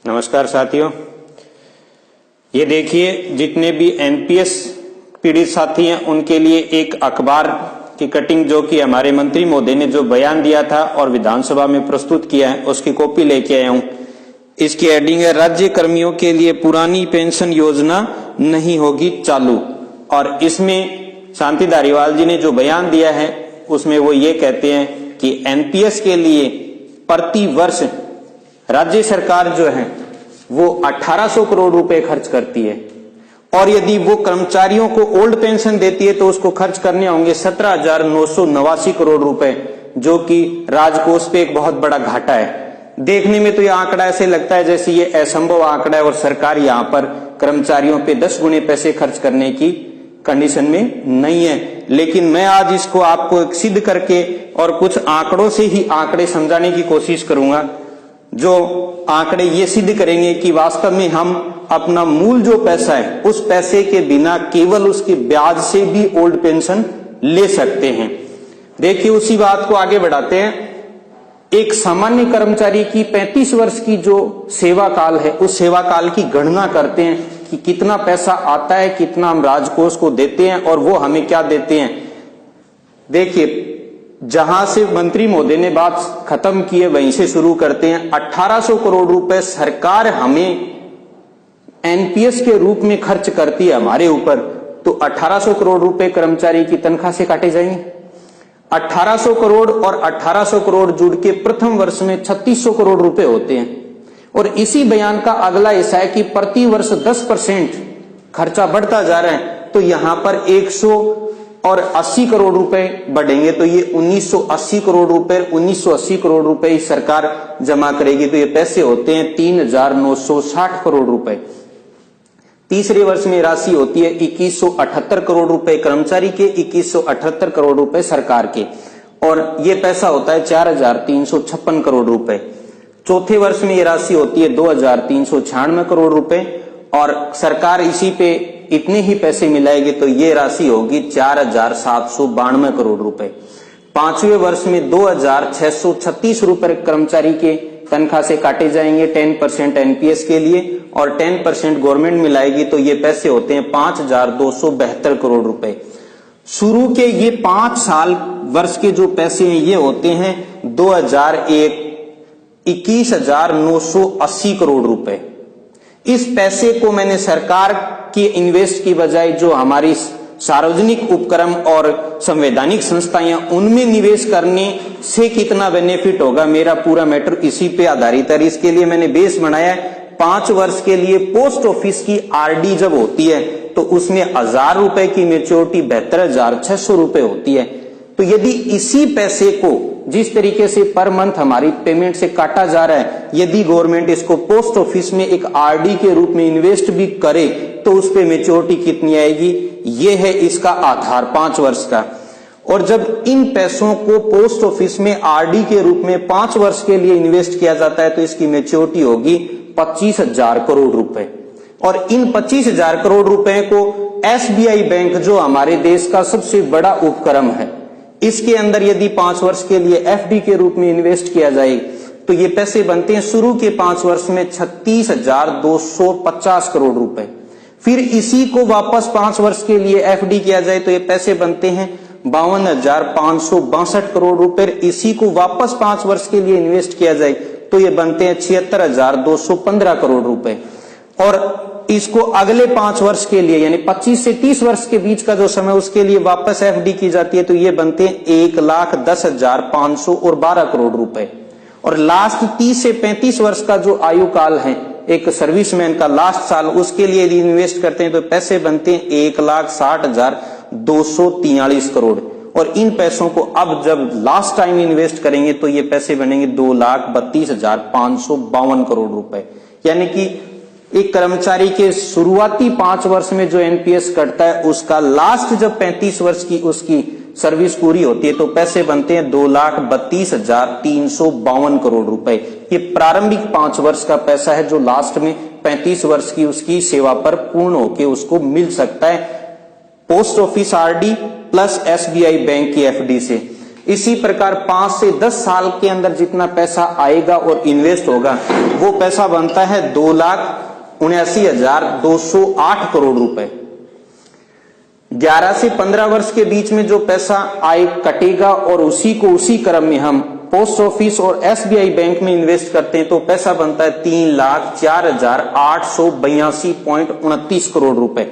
नमस्कार साथियों, ये देखिए जितने भी एनपीएस पीड़ित साथी हैं उनके लिए एक अखबार की कटिंग जो कि हमारे मंत्री महोदय ने जो बयान दिया था और विधानसभा में प्रस्तुत किया है उसकी कॉपी लेके आया हूं। इसकी हेडिंग है, राज्य कर्मियों के लिए पुरानी पेंशन योजना नहीं होगी चालू। और इसमें शांति धारीवाल जी ने जो बयान दिया है उसमें वो ये कहते हैं कि एनपीएस के लिए प्रति वर्ष राज्य सरकार जो है वो 1800 करोड़ रुपए खर्च करती है और यदि वो कर्मचारियों को ओल्ड पेंशन देती है तो उसको खर्च करने होंगे 17,989 करोड़ रुपए, जो कि राजकोष पे एक बहुत बड़ा घाटा है। देखने में तो ये आंकड़ा ऐसे लगता है जैसे ये असंभव आंकड़ा है और सरकार यहाँ पर कर्मचारियों पे 10 गुने पैसे खर्च करने की कंडीशन में नहीं है। लेकिन मैं आज इसको आपको सिद्ध करके और कुछ आंकड़ों से ही आंकड़े समझाने की कोशिश करूंगा, जो आंकड़े ये सिद्ध करेंगे कि वास्तव में हम अपना मूल जो पैसा है उस पैसे के बिना केवल उसके ब्याज से भी ओल्ड पेंशन ले सकते हैं। देखिए उसी बात को आगे बढ़ाते हैं। एक सामान्य कर्मचारी की 35 वर्ष की जो सेवा काल है उस सेवा काल की गणना करते हैं कि कितना पैसा आता है, कितना हम राजकोष को देते हैं और वो हमें क्या देते हैं। देखिए जहां से मंत्री महोदय ने बात खत्म की है वहीं से शुरू करते हैं। 1800 करोड़ रुपए सरकार हमें एनपीएस के रूप में खर्च करती है हमारे ऊपर, तो 1800 करोड़ रुपए कर्मचारी की तनख्वाह से काटे जाएंगे। 1800 करोड़ और 1800 करोड़ जुड़ के प्रथम वर्ष में 3600 करोड़ रुपए होते हैं। और इसी बयान का अगला हिस्सा है कि प्रति वर्ष 10% खर्चा बढ़ता जा रहा है, तो यहां पर 180 करोड़ रुपए बढ़ेंगे, तो ये 1980 करोड़ रुपए 1980 करोड़ रुपए ही सरकार जमा करेगी, तो ये पैसे होते हैं 3,960 करोड़ रुपए। तीसरे वर्ष में राशि होती है 2178 करोड़ रुपए कर्मचारी के, 2178 करोड़ रुपए सरकार के, और ये पैसा होता है 4,356 करोड़ रुपए। चौथे वर्ष में ये राशि होती है 2,396 करोड़ रुपए और सरकार इसी पे इतने ही पैसे मिलाएगी, तो ये राशि होगी 4,792 करोड़ रुपए। पांचवें वर्ष में 2,636 रुपए कर्मचारी के तनख्वाह से काटे जाएंगे 10% एनपीएस के लिए और 10% गवर्नमेंट मिलाएगी, तो ये पैसे होते हैं 5,272 करोड़ रुपए। शुरू के ये 5 साल वर्ष के जो पैसे हैं ये होते हैं 2001 21,980 करोड़ रुपए। इस पैसे को मैंने सरकार की इन्वेस्ट की बजाय जो हमारी सार्वजनिक उपक्रम और संवैधानिक संस्थाएं उनमें निवेश करने से कितना बेनिफिट होगा, मेरा पूरा मैटर इसी पे आधारित है। इसके लिए मैंने बेस बनाया है 5 वर्ष के लिए पोस्ट ऑफिस की आरडी जब होती है तो उसमें 1,000 रुपए की मेच्योरिटी 72,600 रुपए होती है। तो यदि इसी पैसे को जिस तरीके से पर मंथ हमारी पेमेंट से काटा जा रहा है, यदि गवर्नमेंट इसको पोस्ट ऑफिस में एक आरडी के रूप में इन्वेस्ट भी करे तो उस पे मेच्योरिटी कितनी आएगी, ये है इसका आधार 5 वर्ष का। और जब इन पैसों को पोस्ट ऑफिस में आरडी के रूप में 5 वर्ष के लिए इन्वेस्ट किया जाता है तो इसकी मेच्योरिटी होगी 25,000 करोड़ रुपए। और इन 25,000 करोड़ रुपए को एसबीआई बैंक जो हमारे देश का सबसे बड़ा उपक्रम है, इसके अंदर यदि 5 वर्ष के लिए एफडी के रूप में इन्वेस्ट किया जाए तो ये पैसे बनते हैं शुरू के 5 वर्ष में 36,250 करोड़ रुपए। फिर इसी को वापस 5 वर्ष के लिए एफडी किया जाए तो ये पैसे बनते हैं 52,562 करोड़ रुपए। इसी को वापस 5 वर्ष के लिए इन्वेस्ट किया जाए तो ये बनते हैं 76,215 करोड़ रुपए। और इसको अगले 5 वर्ष के लिए यानी 25 से 30 वर्ष के बीच का जो समय उसके लिए वापस एफडी की जाती है तो ये बनते हैं 1,10,512 करोड़ रुपए। और लास्ट 30 से 35 वर्ष का जो आयु काल है एक सर्विसमैन का लास्ट साल, उसके लिए यदि इन्वेस्ट करते हैं तो पैसे बनते हैं 1,60,243 करोड़। और इन पैसों को अब जब लास्ट टाइम इन्वेस्ट करेंगे तो ये पैसे बनेंगे 2,32,552 करोड़ रुपए। यानी कि एक कर्मचारी के शुरुआती 5 वर्ष में जो एनपीएस कटता है उसका लास्ट जब 35 वर्ष की उसकी सर्विस पूरी होती है तो पैसे बनते हैं 2,32,352 करोड़ रुपए। ये प्रारंभिक 5 वर्ष का पैसा है जो लास्ट में 35 वर्ष की उसकी सेवा पर पूर्ण होकर उसको मिल सकता है post office RD plus SBI bank की एफडी से। इसी प्रकार 5 से 10 साल के अंदर जितना पैसा आएगा और इन्वेस्ट होगा वो पैसा बनता है 2,79,208 करोड़ रुपए। 11 से 15 वर्ष के बीच में जो पैसा आय कटेगा और उसी को उसी क्रम में हम पोस्ट ऑफिस और एसबीआई बैंक में इन्वेस्ट करते हैं तो पैसा बनता है 3,04,882.29 करोड़ रुपए।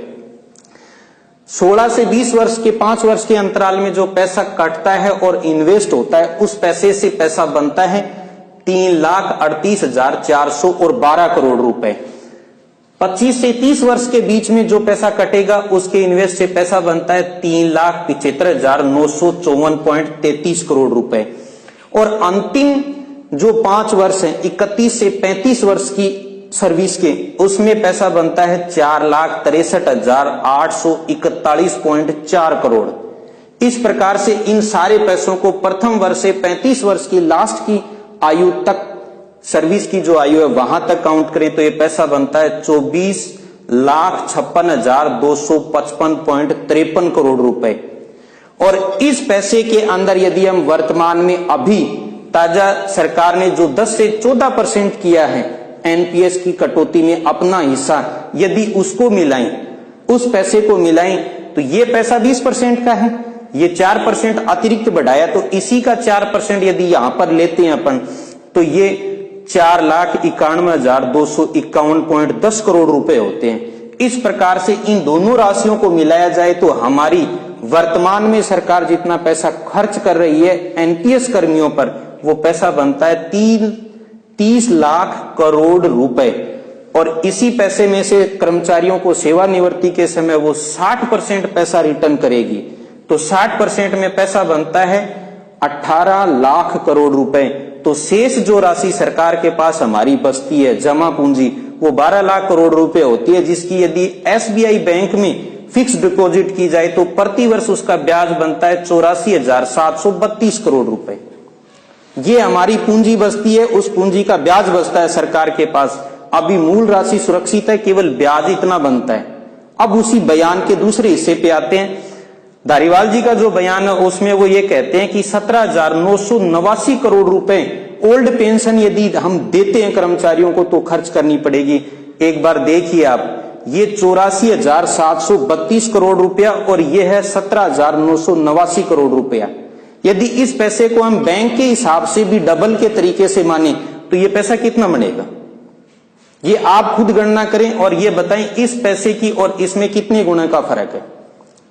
16 से 20 वर्ष के 5 वर्ष के अंतराल में जो पैसा कटता है और इन्वेस्ट होता है उस पैसे से पैसा बनता है 3,38,412 करोड़ रुपए। 25 से 30 वर्ष के बीच में जो पैसा कटेगा उसके इन्वेस्ट से पैसा बनता है 3,75,954.33 करोड़ रुपए। और अंतिम जो 5 वर्ष है 31 से 35 वर्ष की सर्विस के उसमें पैसा बनता है 4,63,841.4 करोड़। इस प्रकार से इन सारे पैसों को प्रथम वर्ष से 35 वर्ष की लास्ट की आयु तक सर्विस की जो आयु है वहां तक काउंट करें तो ये पैसा बनता है 24,56,255.53 करोड़ रुपए। और इस पैसे के अंदर यदि हम वर्तमान में अभी ताजा सरकार ने जो 10 से 14% किया है एनपीएस की कटौती में अपना हिस्सा यदि उसको मिलाएं, उस पैसे को मिलाएं तो ये पैसा 20% का है, ये 4% अतिरिक्त बढ़ाया तो इसी का 4% यदि यहां पर लेते हैं अपन तो ये 4,91,251.10 करोड़ रुपए होते हैं। इस प्रकार से इन दोनों राशियों को मिलाया जाए तो हमारी वर्तमान में सरकार जितना पैसा खर्च कर रही है एनपीएस कर्मियों पर वो पैसा बनता है 30 लाख करोड़ रुपए। और इसी पैसे में से कर्मचारियों को सेवानिवृत्ति के समय वो 60% पैसा रिटर्न करेगी तो 60% में पैसा बनता है 18 लाख करोड़ रुपए। तो शेष जो राशि सरकार के पास हमारी बचती है जमा पूंजी वो 12 लाख करोड़ रुपए होती है, जिसकी यदि एसबीआई बैंक में फिक्स डिपॉजिट की जाए तो प्रति वर्ष उसका ब्याज बनता है 84,732 करोड़ रुपए। ये हमारी पूंजी बचती है, उस पूंजी का ब्याज बचता है सरकार के पास। अभी मूल राशि सुरक्षित है, केवल ब्याज इतना बनता है। अब उसी बयान के दूसरे हिस्से पे आते हैं। धारीवाल जी का जो बयान है उसमें वो ये कहते हैं कि 17,989 करोड़ रुपए ओल्ड पेंशन यदि हम देते हैं कर्मचारियों को तो खर्च करनी पड़ेगी। एक बार देखिए आप, ये 84,732 करोड़ रुपया और ये है 17,989 करोड़ रुपया। यदि इस पैसे को हम बैंक के हिसाब से भी डबल के तरीके से माने तो ये पैसा कितना बनेगा, ये आप खुद गणना करें और ये बताएं इस पैसे की और इसमें कितने गुना का फर्क है।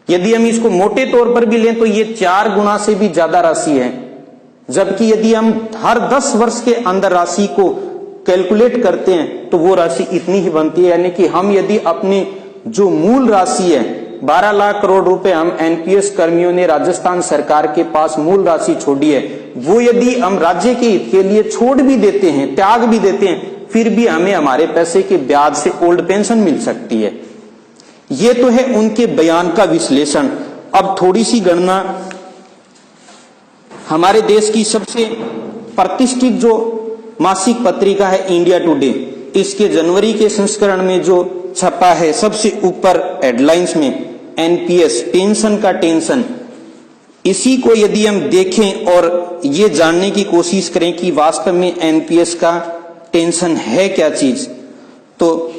यदि हम इसको मोटे तौर पर भी लें तो ये 4 गुना से भी ज्यादा राशि है, जबकि यदि हम हर 10 वर्ष के अंदर राशि को कैलकुलेट करते हैं तो वो राशि इतनी ही बनती है। यानी कि हम यदि अपनी जो मूल राशि है 12 लाख करोड़ रुपए हम एनपीएस कर्मियों ने राजस्थान सरकार के पास मूल राशि छोड़ी है, वो यदि हम राज्य के हित के लिए छोड़ भी देते हैं, त्याग भी देते हैं, फिर भी हमें हमारे पैसे के ब्याज से ओल्ड पेंशन मिल सकती है। ये तो है उनके बयान का विश्लेषण। अब थोड़ी सी गणना, हमारे देश की सबसे प्रतिष्ठित जो मासिक पत्रिका है इंडिया टुडे, इसके जनवरी के संस्करण में जो छपा है सबसे ऊपर हेडलाइंस में एनपीएस, पेंशन का टेंशन। इसी को यदि हम देखें और ये जानने की कोशिश करें कि वास्तव में एनपीएस का टेंशन है क्या चीज, तो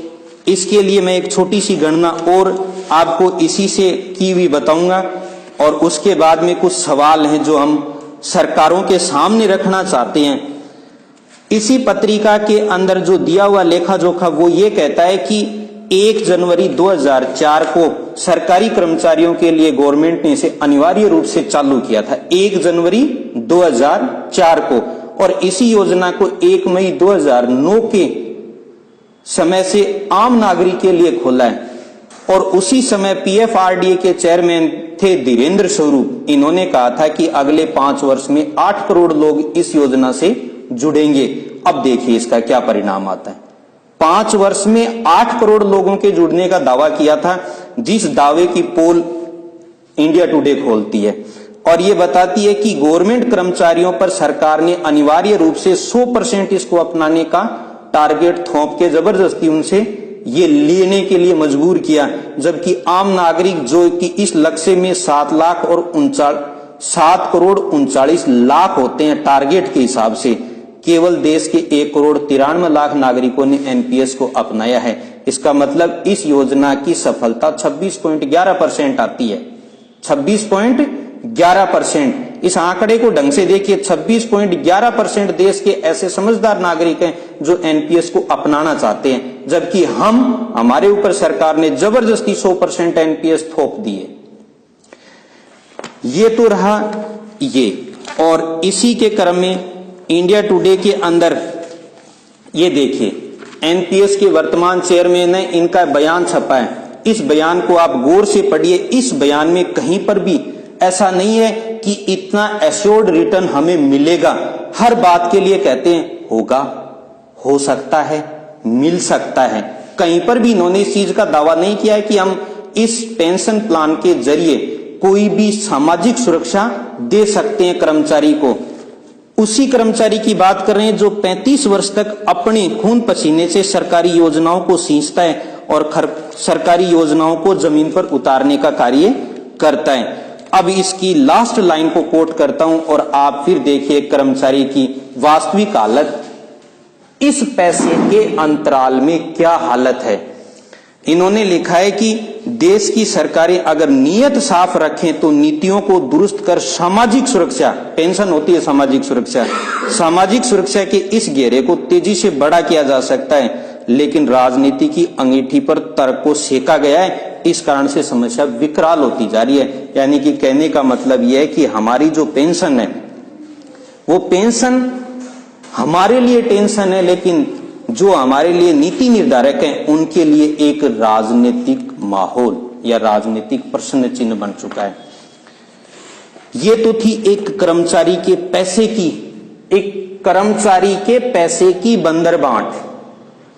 इसके लिए मैं एक छोटी सी गणना और आपको इसी से की हुई बताऊंगा और उसके बाद में कुछ सवाल हैं जो हम सरकारों के सामने रखना चाहते हैं। इसी पत्रिका के अंदर जो दिया हुआ लेखा जोखा वो ये कहता है कि 1 जनवरी 2004 को सरकारी कर्मचारियों के लिए गवर्नमेंट ने इसे अनिवार्य रूप से चालू किया था, 1 जनवरी 2004 को, और इसी योजना को 1 मई 2009 के समय से आम नागरिक के लिए खोला है। और उसी समय पीएफआरडीए के चेयरमैन थे धीरेन्द्र स्वरूप। इन्होंने कहा था कि अगले 5 वर्ष में 8 करोड़ लोग इस योजना से जुड़ेंगे। अब देखिए इसका क्या परिणाम आता है। 5 वर्ष में 8 करोड़ लोगों के जुड़ने का दावा किया था, जिस दावे की पोल इंडिया टुडे खोलती है और ये बताती है कि गवर्नमेंट कर्मचारियों पर सरकार ने अनिवार्य रूप से 100% इसको अपनाने का टारगेट थोप के जबरदस्ती उनसे ये लेने के लिए मजबूर किया, जबकि आम नागरिक जो कि इस लक्ष्य में 7 लाख और 7 करोड़ 39 लाख होते हैं टारगेट के हिसाब से। केवल देश के 1 करोड़ 93 लाख नागरिकों ने एनपीएस को अपनाया है। इसका मतलब इस योजना की सफलता 26.11% आती है। 26.11%। इस आंकड़े को ढंग से देखिए, 26.11% देश के ऐसे समझदार नागरिक हैं जो एनपीएस को अपनाना चाहते हैं, जबकि हमारे ऊपर सरकार ने जबरदस्ती 100% एनपीएस थोप दिए। ये तो रहा ये। और इसी के क्रम में इंडिया टुडे के अंदर ये देखिए, एनपीएस के वर्तमान चेयरमैन ने इनका बयान छपा है। इस बयान को आप गौर से पढ़िए। इस बयान में कहीं पर भी ऐसा नहीं है कि इतना एश्योर्ड रिटर्न हमें मिलेगा। हर बात के लिए कहते हैं होगा, हो सकता है, मिल सकता है। कहीं पर भी इन्होंने इस चीज का दावा नहीं किया है कि हम इस पेंशन प्लान के जरिए कोई भी सामाजिक सुरक्षा दे सकते हैं कर्मचारी को। उसी कर्मचारी की बात कर रहे हैं जो 35 वर्ष तक अपने खून पसीने से सरकारी योजनाओं को सींचता है और सरकारी योजनाओं को जमीन पर उतारने का कार्य करता है। अब इसकी लास्ट लाइन को कोट करता हूं और आप फिर देखिए कर्मचारी की वास्तविक हालत, इस पैसे के अंतराल में क्या हालत है। इन्होंने लिखा है कि देश की सरकारें अगर नीयत साफ रखें तो नीतियों को दुरुस्त कर सामाजिक सुरक्षा, पेंशन होती है सामाजिक सुरक्षा, सामाजिक सुरक्षा के इस घेरे को तेजी से बड़ा किया जा सकता है। लेकिन राजनीति की अंगीठी पर तर्क को सेका गया है। इस कारण से समस्या विकराल होती जा रही है। यानी कि कहने का मतलब यह है कि हमारी जो पेंशन है, वो पेंशन हमारे लिए टेंशन है, लेकिन जो हमारे लिए नीति निर्धारक हैं उनके लिए एक राजनीतिक माहौल या राजनीतिक प्रश्न चिन्ह बन चुका है। ये तो थी एक कर्मचारी के पैसे की बंदरबांट।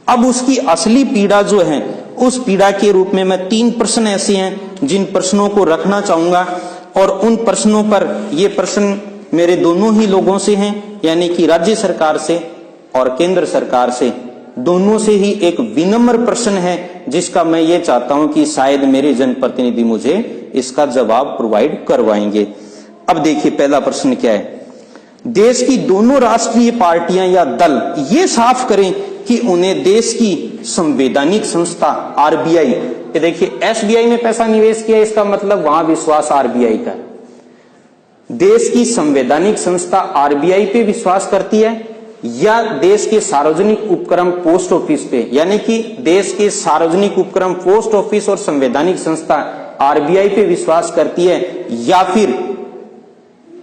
अब उसकी असली पीड़ा जो है, उस पीड़ा के रूप में मैं 3 प्रश्न ऐसे हैं जिन प्रश्नों को रखना चाहूंगा और उन प्रश्नों पर, ये प्रश्न मेरे दोनों ही लोगों से हैं, यानी कि राज्य सरकार से और केंद्र सरकार से, दोनों से ही एक विनम्र प्रश्न है जिसका मैं ये चाहता हूं कि शायद मेरे जनप्रतिनिधि मुझे इसका जवाब प्रोवाइड करवाएंगे। अब देखिए पहला प्रश्न क्या है। देश की दोनों राष्ट्रीय पार्टियां या दल ये साफ करें कि उन्हें देश की संवैधानिक संस्था आरबीआई, ये देखिए एसबीआई में पैसा निवेश किया, इसका मतलब वहां विश्वास आरबीआई का। देश की संवैधानिक संस्था आरबीआई पे विश्वास करती है या देश के सार्वजनिक उपक्रम पोस्ट ऑफिस पे, यानी कि देश के सार्वजनिक उपक्रम पोस्ट ऑफिस और संवैधानिक संस्था आरबीआई पे विश्वास करती है, या फिर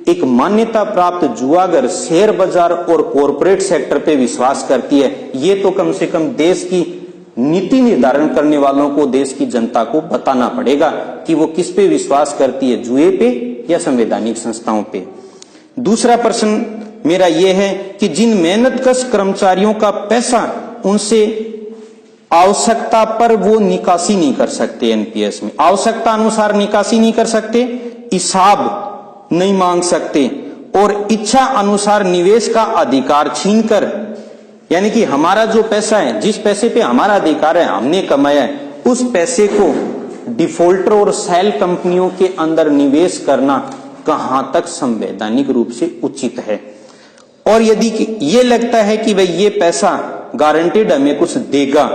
एक मान्यता प्राप्त जुआगर शेयर बाजार और कॉरपोरेट सेक्टर पे विश्वास करती है। ये तो कम से कम देश की नीति निर्धारण करने वालों को, देश की जनता को बताना पड़ेगा कि वो किस पे विश्वास करती है, जुए पे या संवैधानिक संस्थाओं पे। दूसरा प्रश्न मेरा यह है कि जिन मेहनतकश कर्मचारियों का पैसा उनसे आवश्यकता पर वो निकासी नहीं कर सकते, एनपीएस में आवश्यकता अनुसार निकासी नहीं कर सकते, हिसाब नहीं मांग सकते और इच्छा अनुसार निवेश का अधिकार छीनकर, यानी कि हमारा जो पैसा है, जिस पैसे पे हमारा अधिकार है, हमने कमाया है, उस पैसे को डिफॉल्टर और सेल कंपनियों के अंदर निवेश करना कहां तक संवैधानिक रूप से उचित है। और यदि ये लगता है कि भाई ये पैसा गारंटेड हमें कुछ देगा,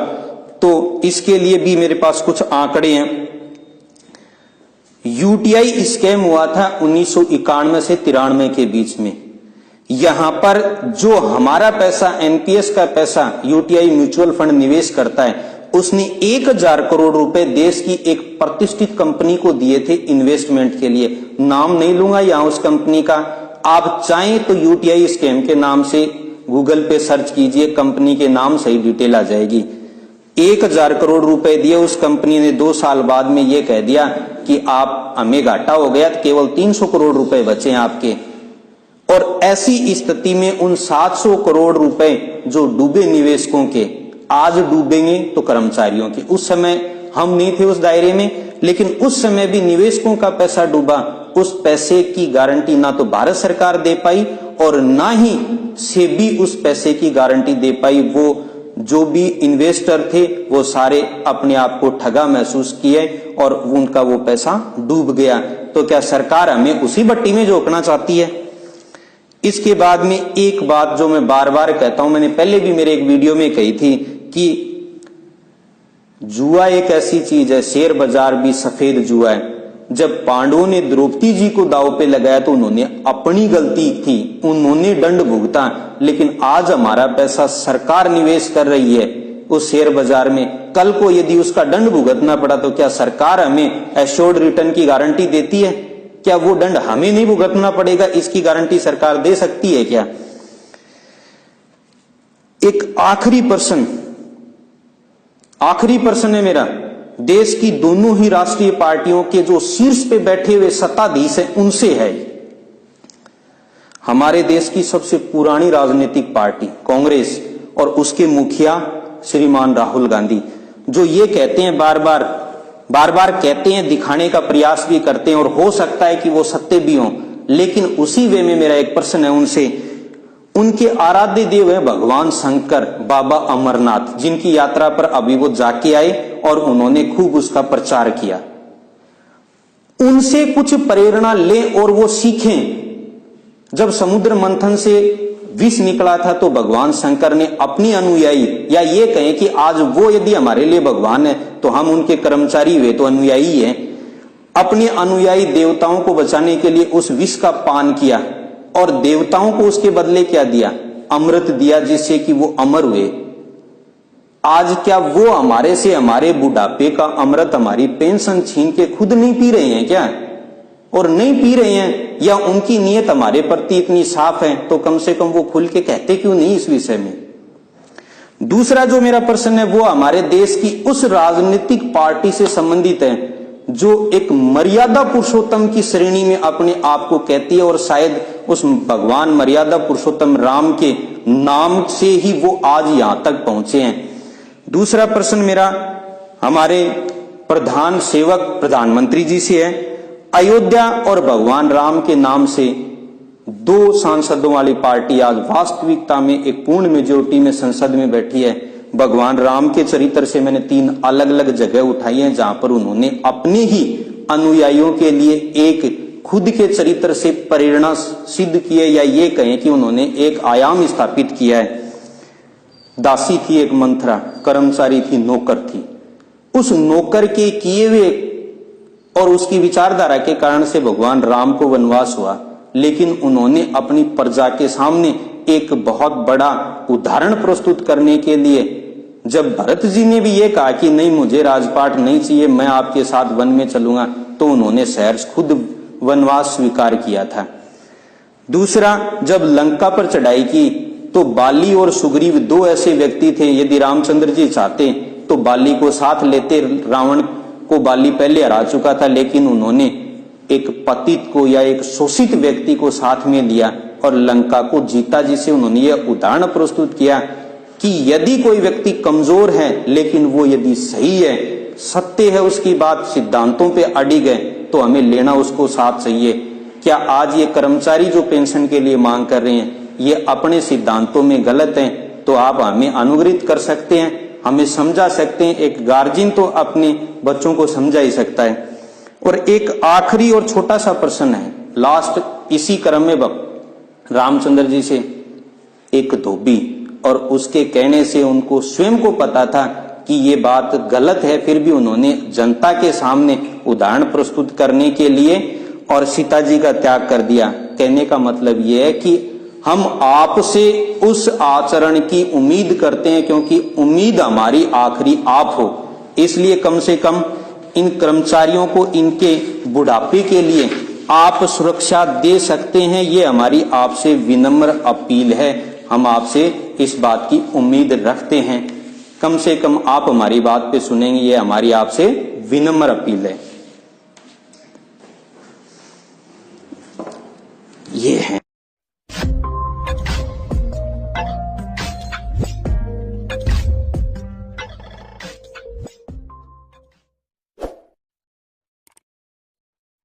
तो इसके लिए भी मेरे पास कुछ आंकड़े हैं। यूटीआई स्कैम हुआ था 1991 से 93 के बीच में। यहां पर जो हमारा पैसा, एनपीएस का पैसा यूटीआई म्यूचुअल फंड निवेश करता है, उसने 1000 करोड़ रुपए देश की एक प्रतिष्ठित कंपनी को दिए थे इन्वेस्टमेंट के लिए। नाम नहीं लूंगा यहां उस कंपनी का, आप चाहें तो यूटीआई स्कैम के नाम से गूगल पे सर्च कीजिए, कंपनी के नाम सही डिटेल आ जाएगी। 1000 करोड़ रुपए दिए, उस कंपनी ने 2 साल बाद में ये कह दिया कि आप, हमें घाटा हो गया, केवल 300 करोड़ रुपए बचे हैं आपके। और ऐसी स्थिति में उन 700 करोड़ रुपए जो डूबे निवेशकों के, आज डूबेंगे तो कर्मचारियों के। उस समय हम नहीं थे उस दायरे में, लेकिन उस समय भी निवेशकों का पैसा डूबा। उस पैसे की गारंटी ना तो भारत सरकार दे पाई और ना ही सेबी उस पैसे की गारंटी दे पाई। वो जो भी इन्वेस्टर थे वो सारे अपने आप को ठगा महसूस किए और उनका वो पैसा डूब गया। तो क्या सरकार हमें उसी भट्टी में झोंकना चाहती है? इसके बाद में एक बात जो मैं बार बार कहता हूं, मैंने पहले भी मेरे एक वीडियो में कही थी कि जुआ एक ऐसी चीज है, शेयर बाजार भी सफेद जुआ है। जब पांडवों ने द्रौपदी जी को दांव पे लगाया तो उन्होंने अपनी गलती थी, उन्होंने दंड भुगता, लेकिन आज हमारा पैसा सरकार निवेश कर रही है उस शेयर बाजार में। कल को यदि उसका दंड भुगतना पड़ा तो क्या सरकार हमें एश्योर्ड रिटर्न की गारंटी देती है? क्या वो दंड हमें नहीं भुगतना पड़ेगा, इसकी गारंटी सरकार दे सकती है क्या? एक आखिरी प्रश्न है मेरा, देश की दोनों ही राष्ट्रीय पार्टियों के जो शीर्ष पे बैठे हुए सत्ताधीश हैं उनसे है। हमारे देश की सबसे पुरानी राजनीतिक पार्टी कांग्रेस और उसके मुखिया श्रीमान राहुल गांधी, जो ये कहते हैं बार बार कहते हैं, दिखाने का प्रयास भी करते हैं और हो सकता है कि वो सत्य भी हों, लेकिन उसी वे में मेरा एक प्रश्न है उनसे, उनके आराध्य देव है भगवान शंकर, बाबा अमरनाथ, जिनकी यात्रा पर अभी वो जाके आए और उन्होंने खूब उसका प्रचार किया। उनसे कुछ प्रेरणा लें और वो सीखें। जब समुद्र मंथन से विष निकला था तो भगवान शंकर ने अपनी अनुयायी, या ये कहें कि आज वो यदि हमारे लिए भगवान है तो हम उनके कर्मचारी हुए तो अनुयायी हैं, अपने अनुयायी देवताओं को बचाने के लिए उस विष का पान किया और देवताओं को उसके बदले क्या दिया? अमृत दिया, जिससे कि वो अमर हुए। आज क्या वो हमारे से हमारे बुढ़ापे का अमृत, हमारी पेंशन छीन के खुद नहीं पी रहे हैं क्या? और नहीं पी रहे हैं, या उनकी नीयत हमारे प्रति इतनी साफ है तो कम से कम वो खुल के कहते क्यों नहीं इस विषय में? दूसरा जो मेरा प्रश्न है वो हमारे देश की उस राजनीतिक पार्टी से संबंधित है जो एक मर्यादा पुरुषोत्तम की श्रेणी में अपने आप को कहती है और शायद उस भगवान मर्यादा पुरुषोत्तम राम के नाम से ही वो आज यहां तक पहुंचे हैं। दूसरा प्रश्न मेरा हमारे प्रधान सेवक प्रधानमंत्री जी से है। अयोध्या और भगवान राम के नाम से 2 सांसदों वाली पार्टी आज वास्तविकता में एक पूर्ण मेजोरिटी में संसद में बैठी है। भगवान राम के चरित्र से मैंने 3 अलग अलग जगह उठाई हैं जहां पर उन्होंने अपने ही अनुयायियों के लिए एक खुद के चरित्र से प्रेरणा सिद्ध की है, या ये कहें कि उन्होंने एक आयाम स्थापित किया है। दासी थी एक मंथरा, कर्मचारी थी, नौकर थी। उस नौकर के किए हुए और उसकी विचारधारा के कारण से भगवान राम को वनवास हुआ, लेकिन उन्होंने अपनी प्रजा के सामने एक बहुत बड़ा उदाहरण प्रस्तुत करने के लिए, जब भरत जी ने भी ये कहा कि नहीं मुझे राजपाट नहीं चाहिए, मैं आपके साथ वन में चलूंगा, तो उन्होंने सहर्ष खुद वनवास स्वीकार किया था। दूसरा, जब लंका पर चढ़ाई की तो बाली और सुग्रीव 2 ऐसे व्यक्ति थे, यदि रामचंद्र जी चाहते तो बाली को साथ लेते। रावण को बाली पहले हरा चुका था, लेकिन उन्होंने एक पतित को या एक शोषित व्यक्ति को साथ में लिया और लंका को जीता, जिसे उन्होंने यह उदाहरण प्रस्तुत किया कि यदि कोई व्यक्ति कमजोर है लेकिन वो यदि सही है, सत्य है उसकी बात, सिद्धांतों पे अडिग है, तो हमें लेना उसको साथ चाहिए। क्या आज ये कर्मचारी जो पेंशन के लिए मांग कर रहे हैं ये अपने सिद्धांतों में गलत हैं, तो आप हमें अनुग्रहित कर सकते हैं, हमें समझा सकते हैं। एक गार्जियन तो अपने बच्चों को समझा ही सकता है। और एक आखिरी और छोटा सा प्रश्न है, लास्ट, इसी क्रम में रामचंद्र जी से एक धोबी, और उसके कहने से उनको स्वयं को पता था कि ये बात गलत है, फिर भी उन्होंने जनता के सामने उदाहरण प्रस्तुत करने के लिए और सीता जी का त्याग कर दिया। कहने का मतलब ये है कि हम आपसे उस आचरण की उम्मीद करते हैं, क्योंकि उम्मीद हमारी आखिरी आप हो। इसलिए कम से कम इन कर्मचारियों को इनके बुढ़ापे के लिए आप सुरक्षा दे सकते हैं, ये हमारी आपसे विनम्र अपील है। हम आपसे इस बात की उम्मीद रखते हैं, कम से कम आप हमारी बात पे सुनेंगे, ये हमारी आपसे विनम्र अपील है। ये है